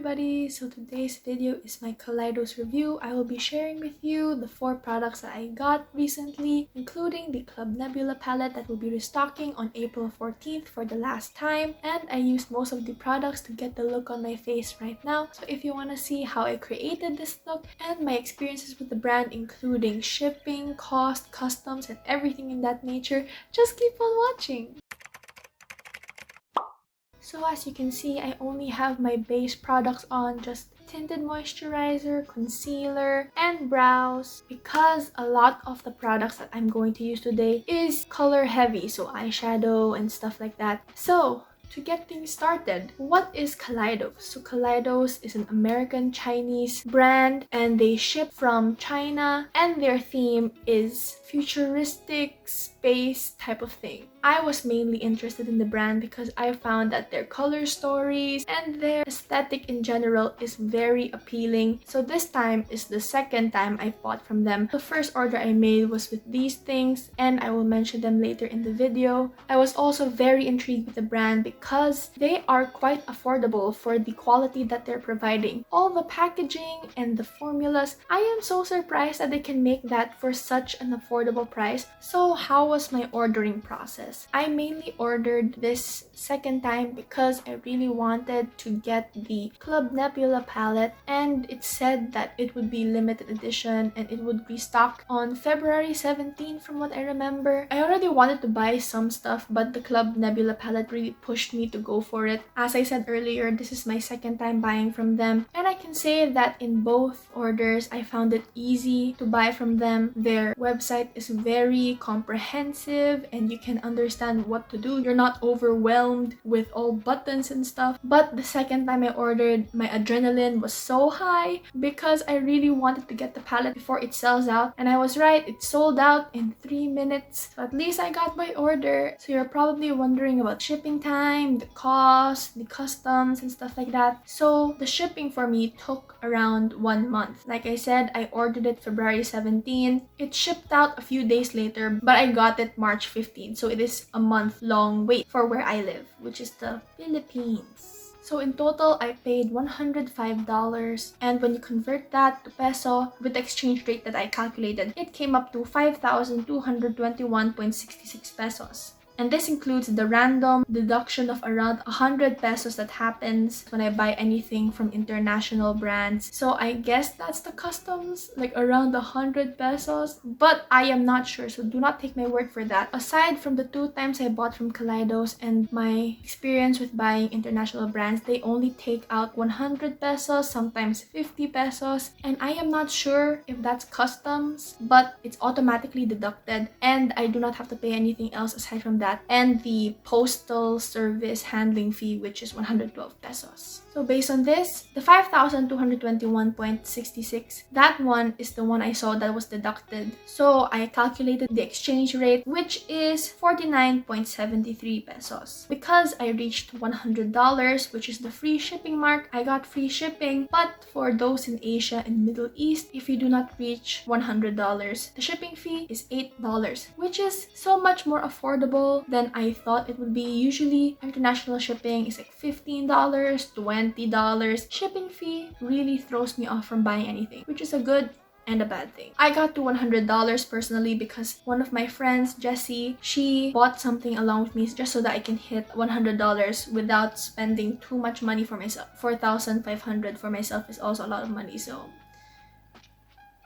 everybody, so today's video is my Kaleidos review. I will be sharing with you the 4 products that I got recently, including the Club Nebula palette that will be restocking on April 14th for the last time, and I used most of the products to get the look on my face right now. So if you want to see how I created this look and my experiences with the brand, including shipping, cost, customs, and everything in that nature, just keep on watching. So as you can see, I only have my base products on, just tinted moisturizer, concealer, and brows, because a lot of the products that I'm going to use today is color heavy, so eyeshadow and stuff like that. So to get things started, what is Kaleidos? So Kaleidos is an American Chinese brand and they ship from China, and their theme is futuristic space type of thing. I was mainly interested in the brand because I found that their color stories and their aesthetic in general is very appealing. So this time is the second time I bought from them. The first order I made was with these things, and I will mention them later in the video. I was also very intrigued with the brand because they are quite affordable for the quality that they're providing. All the packaging and the formulas, I am so surprised that they can make that for such an affordable price. So how was my ordering process? I mainly ordered this second time because I really wanted to get the Club Nebula palette, and it said that it would be limited edition and it would restock on February 17th from what I remember. I already wanted to buy some stuff, but the Club Nebula palette really pushed me to go for it. As I said earlier, this is my second time buying from them, and I can say that in both orders I found it easy to buy from them. Their website is very comprehensive and you can understand what to do. You're not overwhelmed with all buttons and stuff. But the second time I ordered, my adrenaline was so high because I really wanted to get the palette before it sells out, and I was right, it sold out in 3 minutes. So at least I got my order. So you're probably wondering about shipping time, the cost, the customs and stuff like that. So the shipping for me took around 1 month. Like I said, I ordered it February 17. It shipped out a few days later, but I got it March 15. So it is a month-long wait for where I live, which is the Philippines. So in total, I paid $105, and when you convert that to peso with the exchange rate that I calculated, it came up to 5,221.66 pesos. And this includes the random deduction of around 100 pesos that happens when I buy anything from international brands. So I guess that's the customs, like around 100 pesos. But I am not sure, so do not take my word for that. Aside from the 2 times I bought from Kaleidos and my experience with buying international brands, they only take out 100 pesos, sometimes 50 pesos. And I am not sure if that's customs, but it's automatically deducted and I do not have to pay anything else aside from that, and the postal service handling fee, which is 112 pesos. So based on this, the 5,221.66, that one is the one I saw that was deducted. So I calculated the exchange rate, which is 49.73 pesos. Because I reached $100, which is the free shipping mark, I got free shipping. But for those in Asia and Middle East, if you do not reach $100, the shipping fee is $8, which is so much more affordable than I thought it would be. Usually, international shipping is like $15, $20. Shipping fee really throws me off from buying anything, which is a good and a bad thing. I got to $100 personally because one of my friends, Jessie, she bought something along with me just so that I can hit $100 without spending too much money for myself. 4,500 for myself is also a lot of money, so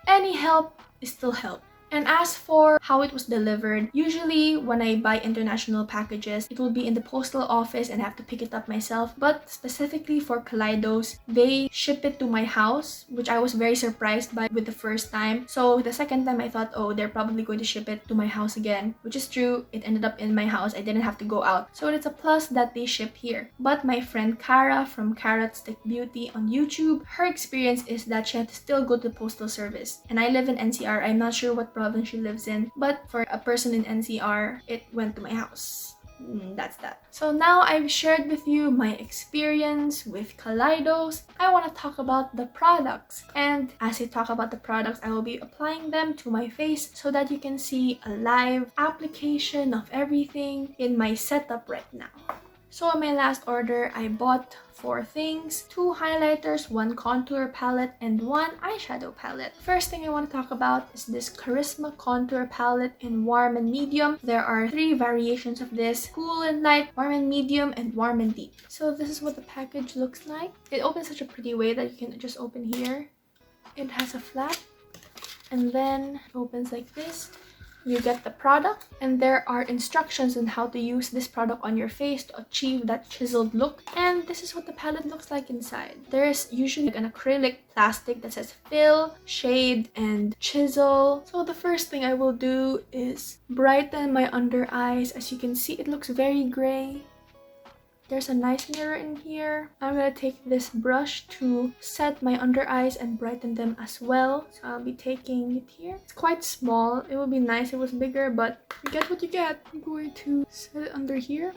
any help is still help. And as for how it was delivered, usually when I buy international packages, it will be in the postal office and I have to pick it up myself. But specifically for Kaleidos, they ship it to my house, which I was very surprised by with the first time. So the second time I thought, oh, they're probably going to ship it to my house again, which is true. It ended up in my house. I didn't have to go out. So it's a plus that they ship here. But my friend Cara from Carrot Stick Beauty on YouTube, her experience is that she had to still go to the postal service. And I live in NCR. I'm not sure what province she lives in, but for a person in NCR, it went to my house. That's that. So now I've shared with you my experience with Kaleidos. I want to talk about the products, and as I talk about the products, I will be applying them to my face so that you can see a live application of everything in my setup right now. So in my last order, I bought 4 things: 2 highlighters, 1 contour palette, and 1 eyeshadow palette. First thing I want to talk about is this Charisma contour palette in warm and medium. There are 3 variations of this: cool and light, warm and medium, and warm and deep. So this is what the package looks like. It opens such a pretty way that you can just open here. It has a flap, and then it opens like this. You get the product, and there are instructions on how to use this product on your face to achieve that chiseled look. And this is what the palette looks like inside. There's usually an acrylic plastic that says fill, shade, and chisel. So the first thing I will do is brighten my under eyes. As you can see, it looks very gray. There's a nice mirror in here. I'm gonna take this brush to set my under eyes and brighten them as well. So I'll be taking it here. It's quite small. It would be nice if it was bigger, but you get what you get. I'm going to set it under here.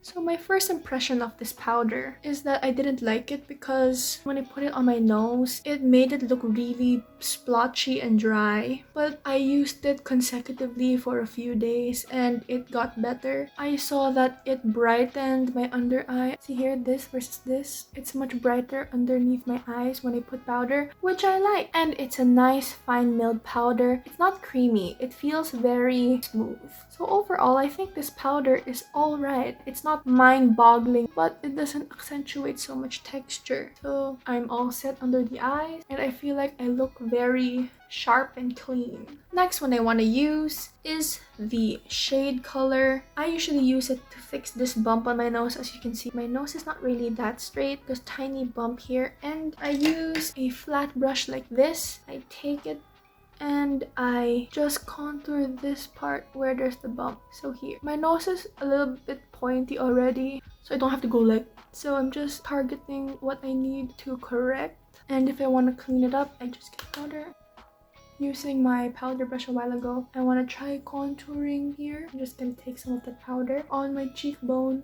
So my first impression of this powder is that I didn't like it because when I put it on my nose, it made it look really splotchy and dry. But I used it consecutively for a few days and it got better. I saw that it brightened my under eye. See here, this versus this. It's much brighter underneath my eyes when I put powder, which I like. And it's a nice fine milled powder. It's not creamy. It feels very smooth. So overall, I think this powder is alright. It's not mind-boggling, but it doesn't accentuate so much texture. So I'm all set under the eyes and I feel like I look very sharp and clean. Next one I want to use is the shade color. I usually use it to fix this bump on my nose. As you can see, my nose is not really that straight. There's a tiny bump here, and I use a flat brush like this. I take it and I just contour this part where there's the bump. So here, my nose is a little bit pointy already, so I don't have to go like. So I'm just targeting what I need to correct, and if I want to clean it up, I just get powder. Using my powder brush a while ago, I want to try contouring here. I'm just gonna take some of the powder on my cheekbone.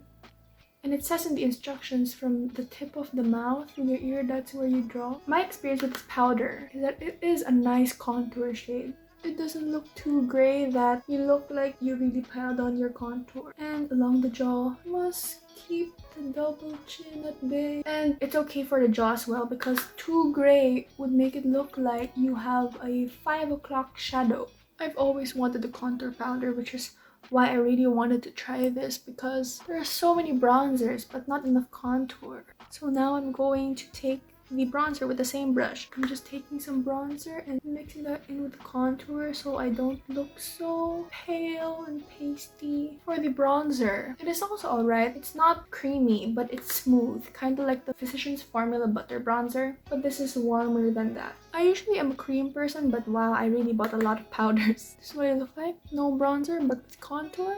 And it says in the instructions, from the tip of the mouth to your ear, that's where you draw. My experience with this powder is that it is a nice contour shade. It doesn't look too gray that you look like you really piled on your contour. And along the jaw, you must keep the double chin at bay. And it's okay for the jaw as well, because too gray would make it look like you have a 5 o'clock shadow. I've always wanted a contour powder, which is why I really wanted to try this, because there are so many bronzers but not enough contour. So now I'm going to take the bronzer with the same brush. I'm just taking some bronzer and mixing that in with the contour so I don't look so pale and pasty. For the bronzer, it is also alright. It's not creamy, but it's smooth, kind of like the Physicians Formula Butter Bronzer, but this is warmer than that. I usually am a cream person, but wow, I really bought a lot of powders. This is what it looks like. No bronzer, but with contour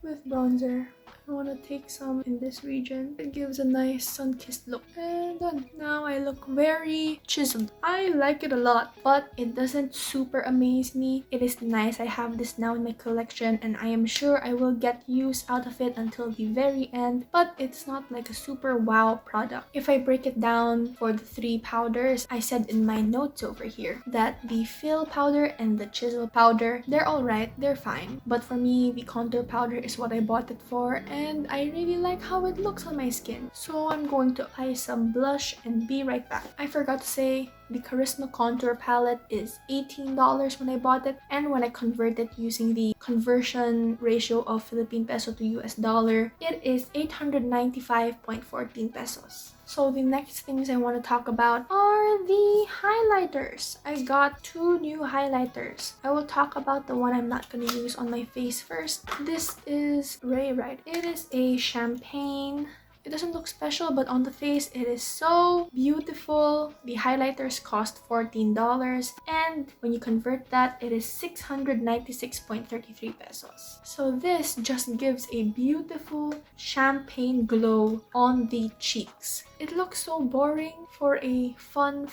with bronzer. I want to take some in this region. It gives a nice sun-kissed look. And done. Now I look very chiseled. I like it a lot, but it doesn't super amaze me. It is nice. I have this now in my collection and I am sure I will get use out of it until the very end, but it's not like a super wow product. If I break it down for the 3 powders, I said in my notes over here that the fill powder and the chisel powder, they're alright, they're fine. But for me, the contour powder is what I bought it for, and I really like how it looks on my skin. So I'm going to apply some blush and be right back. I forgot to say, the Charisma contour palette is $18 when I bought it, and when I convert it using the conversion ratio of Philippine peso to US dollar, it is 895.14 pesos. So the next things I want to talk about are the highlighters. I got 2 new highlighters. I will talk about the one I'm not going to use on my face first. This is Ray Right. It is a champagne. It doesn't look special, but on the face, it is so beautiful. The highlighters cost $14, and when you convert that, it is 696.33 pesos. So this just gives a beautiful champagne glow on the cheeks. It looks so boring for a fun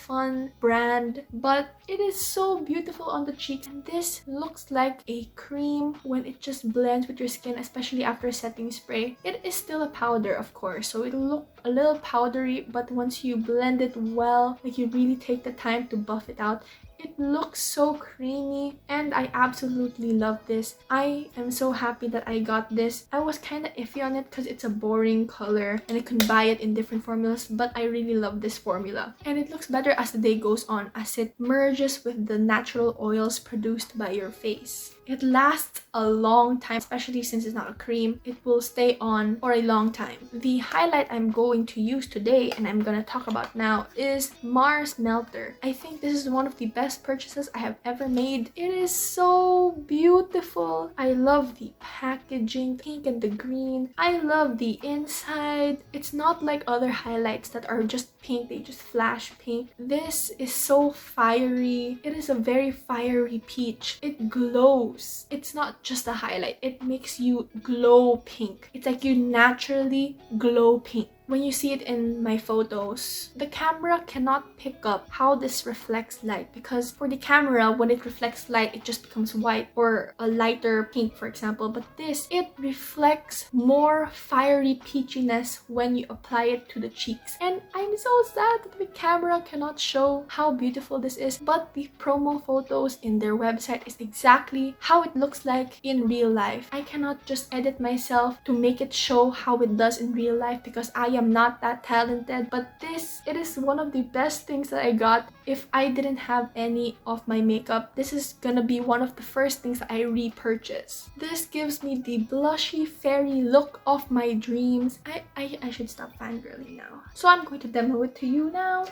brand, but it is so beautiful on the cheeks. And this looks like a cream when it just blends with your skin, especially after setting spray. It is still a powder, of course, so it'll look a little powdery, but once you blend it well, like you really take the time to buff it out, It looks so creamy and I absolutely love this. I am so happy that I got this. I was kind of iffy on it because it's a boring color and I can buy it in different formulas, but I really love this formula. And it looks better as the day goes on as it merges with the natural oils produced by your face. It lasts a long time, especially since it's not a cream. It will stay on for a long time. The highlight I'm going to use today and I'm gonna talk about now is Mars Melter. I think this is one of the best purchases I have ever made. It is so beautiful. I love the packaging, pink and the green. I love the inside. It's not like other highlights that are just pink, they just flash pink. This is so fiery. It is a very fiery peach. It glows. It's not just a highlight, it makes you glow pink. It's like you naturally glow pink. When you see it in my photos, the camera cannot pick up how this reflects light, because for the camera, when it reflects light, it just becomes white or a lighter pink, for example. But this, it reflects more fiery peachiness when you apply it to the cheeks. And I'm so sad that the camera cannot show how beautiful this is, but the promo photos in their website is exactly how it looks like in real life. I cannot just edit myself to make it show how it does in real life because I am not that talented, but this, it is one of the best things that I got. If I didn't have any of my makeup, this is gonna be one of the first things that I repurchase. This gives me the blushy fairy look of my dreams. I should stop fangirling now. So I'm going to demo it to you now.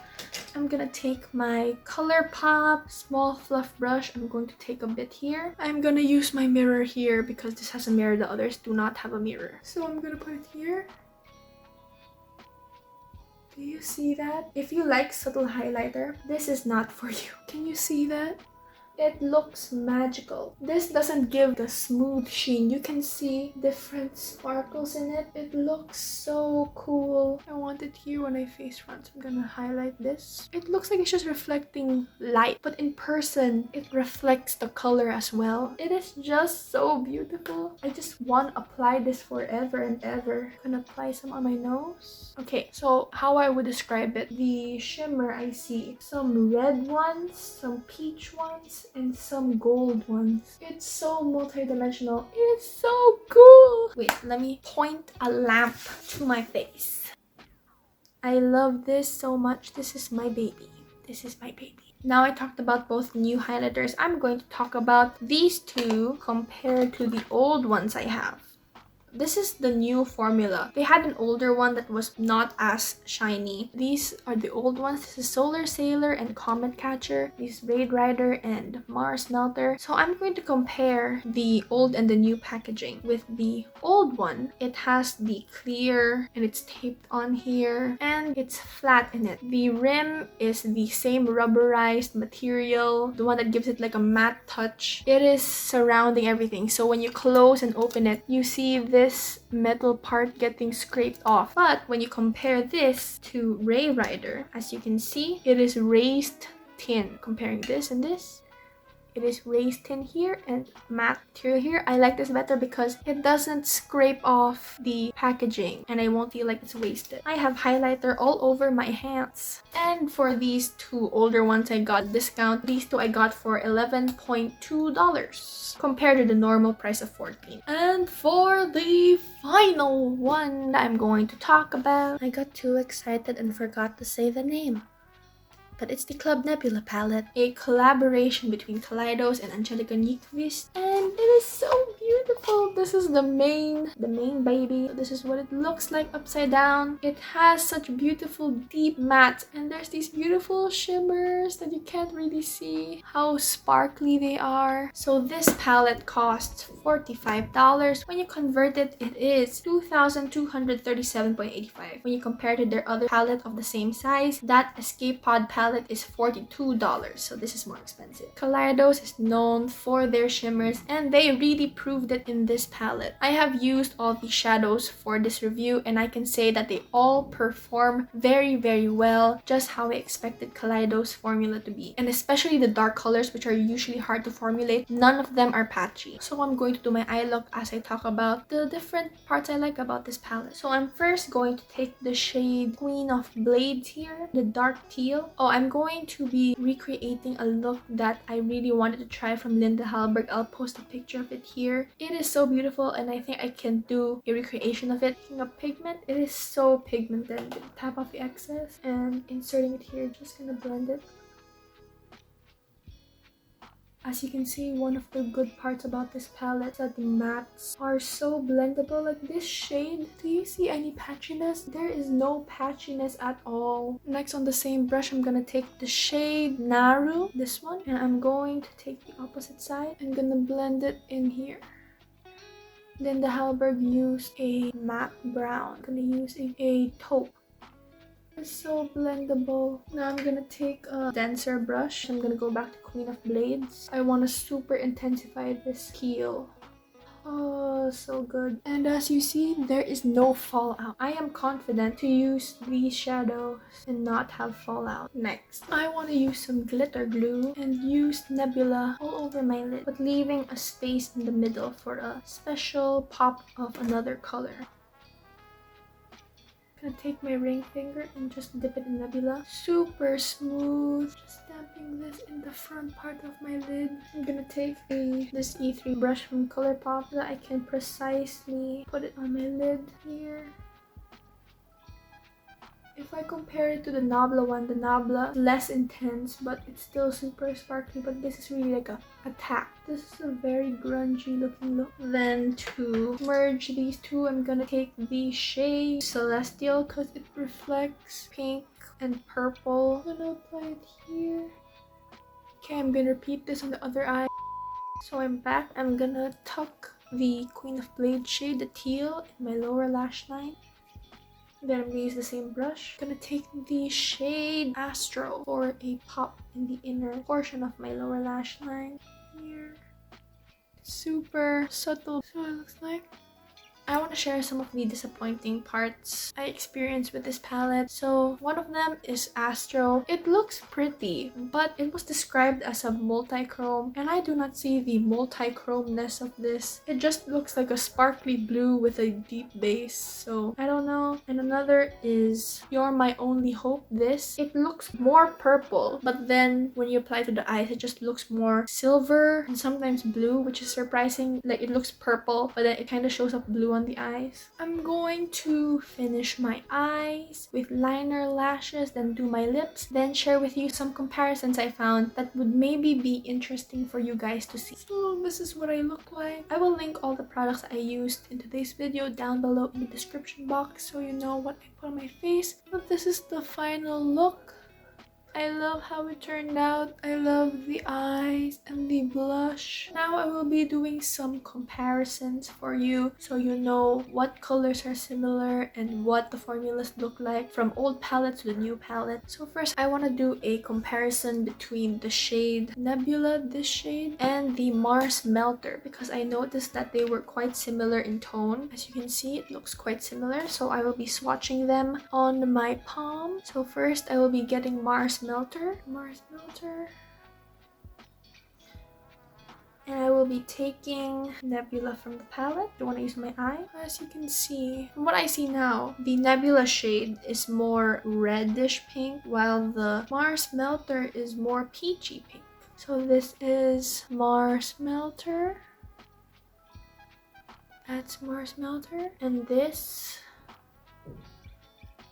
I'm gonna take my ColourPop small fluff brush. I'm going to take a bit here. I'm gonna use my mirror here because this has a mirror, the others do not have a mirror. So I'm gonna put it here. Do you see that? If you like subtle highlighter, this is not for you. Can you see that? It looks magical. This doesn't give the smooth sheen. You can see different sparkles in it. It looks so cool. I want it here when I face front, so I'm gonna highlight this. It looks like it's just reflecting light, but in person, it reflects the color as well. It is just so beautiful. I just want to apply this forever and ever. I'm gonna apply some on my nose. Okay, so how I would describe it. The shimmer I see. Some red ones, some peach ones, and some gold ones. It's so multi-dimensional. It's so cool. Wait, let me point a lamp to my face. I love this so much. This is my baby. This is my baby. Now I talked about both new highlighters. I'm going to talk about these two compared to the old ones I have. This is the new formula. They had an older one that was not as shiny. These are the old ones. This is Solar Sailor and Comet Catcher. This is Raid Rider and Mars Melter. So I'm going to compare the old and the new packaging. With the old one, it has the clear and it's taped on here and it's flat in it. The rim is the same rubberized material, the one that gives it like a matte touch. It is surrounding everything. So when you close and open it, you see this metal part getting scraped off. But when you compare this to Ray Rider, as you can see, it is raised tin. Comparing this and this, it is raised tin here and matte material here. I like this better because it doesn't scrape off the packaging and I won't feel like it's wasted. I have highlighter all over my hands. And for these two older ones, I got discount. These two I got for $11.2 compared to the normal price of $14. And for the final one I'm going to talk about, I got too excited and forgot to say the name. But it's the Club Nebula palette, a collaboration between Kaleidos and Angelica Nyqvuist, and it is so beautiful. This is the main baby. This is what it looks like upside down. It has such beautiful deep matte, and there's these beautiful shimmers that you can't really see how sparkly they are. So this palette costs $45. When you convert it, it is $2,237.85. When you compare to their other palette of the same size, that Escape Pod palette is $42, so this is more expensive. Kaleidos is known for their shimmers and they really prove improved it in this palette. I have used all the shadows for this review and I can say that they all perform very, very well, just how I expected Kaleidos formula to be. And especially the dark colors, which are usually hard to formulate, none of them are patchy. So I'm going to do my eye look as I talk about the different parts I like about this palette. So I'm first going to take the shade Queen of Blades here, the dark teal. Oh, I'm going to be recreating a look that I really wanted to try from Linda Hallberg. I'll post a picture of it here. It is so beautiful and I think I can do a recreation of it. Picking up pigment, it is so pigmented. Tap off the excess and inserting it here. Just gonna blend it. As you can see, one of the good parts about this palette is that the mattes are so blendable. Like this shade, do you see any patchiness? There is no patchiness at all. Next, on the same brush, I'm gonna take the shade Naru, this one, and I'm going to take the opposite side. I'm gonna blend it in here. Then the Hallberg used a matte brown. I'm gonna use a taupe. It's so blendable. Now I'm gonna take a denser brush. I'm gonna go back to Queen of Blades. I want to super intensify this teal. Oh, so good. And as you see, there is no fallout. I am confident to use these shadows and not have fallout. Next, I want to use some glitter glue and use Nebula all over my lid, but leaving a space in the middle for a special pop of another color. I'm gonna take my ring finger and just dip it in Nebula. Super smooth. Just damping this in the front part of my lid. I'm gonna take this E3 brush from Colourpop so that I can precisely put it on my lid here. If I compare it to the Nabla one, the Nabla less intense, but it's still super sparkly, but this is really like a attack. This is a very grungy looking look. Then to merge these two, I'm gonna take the shade Celestial because it reflects pink and purple. I'm gonna apply it here. Okay, I'm gonna repeat this on the other eye. So I'm back. I'm gonna tuck the Queen of Blades shade, the teal, in my lower lash line. Then I'm gonna use the same brush. I'm gonna take the shade Astro for a pop in the inner portion of my lower lash line here. Super subtle. So it looks like. I want to share some of the disappointing parts I experienced with this palette. So one of them is Astro. It looks pretty, but it was described as a multi-chrome and I do not see the multi-chromeness of this. It just looks like a sparkly blue with a deep base, so I don't know. And another is You're My Only Hope. This, it looks more purple, but then when you apply to the eyes, it just looks more silver and sometimes blue, which is surprising. Like it looks purple, but then it kind of shows up blue on the eyes. I'm going to finish my eyes with liner lashes, then do my lips, then share with you some comparisons I found that would maybe be interesting for you guys to see. So this is what I look like. I will link all the products I used in today's video down below in the description box so you know what I put on my face. But this is the final look. I love how it turned out. I love the eyes and the blush. Now I will be doing some comparisons for you so you know what colors are similar and what the formulas look like from old palette to the new palette. So first I want to do a comparison between the shade Nebula, this shade, and the Mars Melter because I noticed that they were quite similar in tone. As you can see, it looks quite similar. So I will be swatching them on my palm. So first I will be getting Mars Melter. And I will be taking Nebula from the palette. I want to use my eye. As you can see, from what I see now, the Nebula shade is more reddish pink, while the Mars Melter is more peachy pink. So this is Mars Melter. That's Mars Melter. And this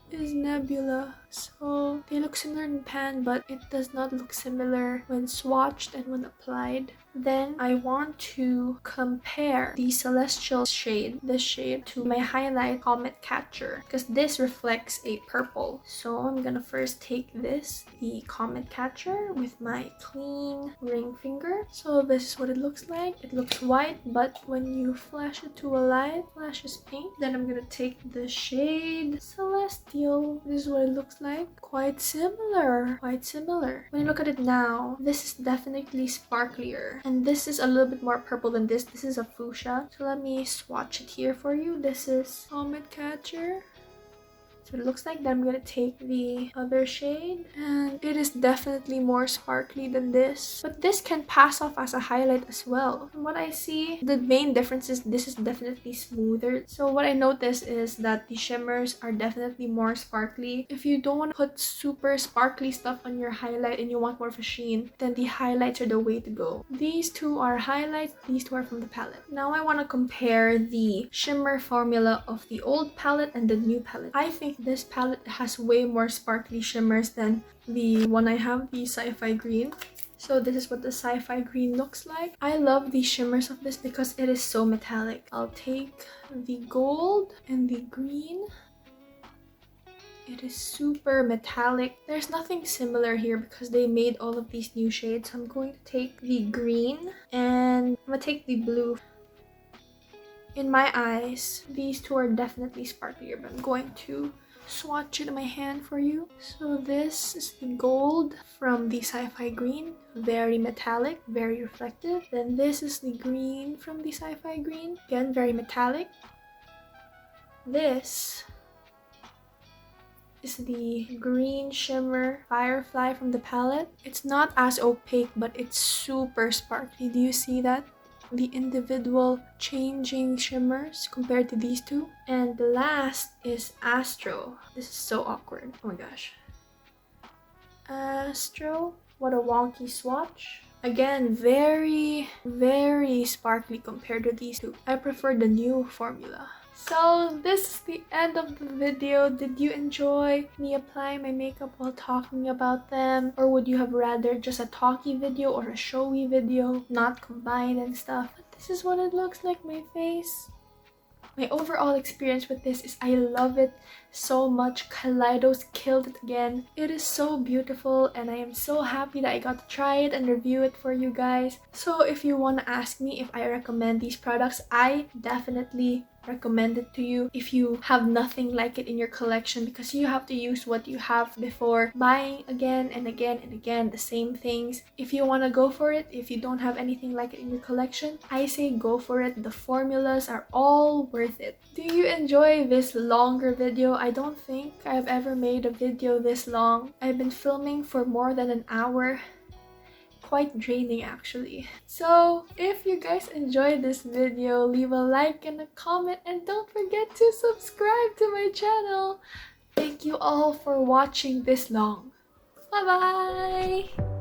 is Nebula. So they look similar in pan, but it does not look similar when swatched and when applied. Then I want to compare the Celestial shade, this shade, to my highlight Comet Catcher because this reflects a purple. So I'm gonna first take this, the Comet Catcher, with my clean ring finger. So this is what it looks like. It looks white, but when you flash it to a light, it flashes pink. Then I'm gonna take the shade Celestial celestial. This is what it looks like. Quite similar. Quite similar. When you look at it now, this is definitely sparklier. And this is a little bit more purple than this. This is a fuchsia. So let me swatch it here for you. This is Comet Catcher. So it looks like that. I'm gonna take the other shade, and it is definitely more sparkly than this, but this can pass off as a highlight as well. From what I see, the main difference is this is definitely smoother. So what I noticed is that the shimmers are definitely more sparkly. If you don't want to put super sparkly stuff on your highlight and you want more of a sheen, then the highlights are the way to go. These two are highlights, these two are from the palette. Now I want to compare the shimmer formula of the old palette and the new palette. I think this palette has way more sparkly shimmers than the one I have, the Sci-Fi Green. So this is what the Sci-Fi Green looks like. I love the shimmers of this because it is so metallic. I'll take the gold and the green. It is super metallic. There's nothing similar here because they made all of these new shades. So I'm going to take the green and I'm gonna take the blue. In my eyes, these two are definitely sparklier, but I'm going to swatch it in my hand for you. So this is the gold from the Sci-Fi Green, very metallic, very reflective. Then this is the green from the Sci-Fi Green, again very metallic. This is the green shimmer Firefly from the palette. It's not as opaque, but it's super sparkly. Do you see that? The individual changing shimmers compared to these two. And the last is Astro. This is so awkward. Oh my gosh. Astro. What a wonky swatch. Again, very, very sparkly compared to these two. I prefer the new formula. So this is the end of the video. Did you enjoy me applying my makeup while talking about them? Or would you have rather just a talky video or a showy video, not combined and stuff? But this is what it looks like, my face. My overall experience with this is I love it so much. Kaleidos killed it again. It is so beautiful and I am so happy that I got to try it and review it for you guys. So if you want to ask me if I recommend these products, I definitely recommend it to you if you have nothing like it in your collection, because you have to use what you have before buying again and again and again the same things. If you want to go for it, if you don't have anything like it in your collection, I say go for it. The formulas are all worth it. Do you enjoy this longer video? I don't think I've ever made a video this long. I've been filming for more than an hour. Quite draining actually. So if you guys enjoyed this video, leave a like and a comment, and don't forget to subscribe to my channel. Thank you all for watching this long. Bye bye.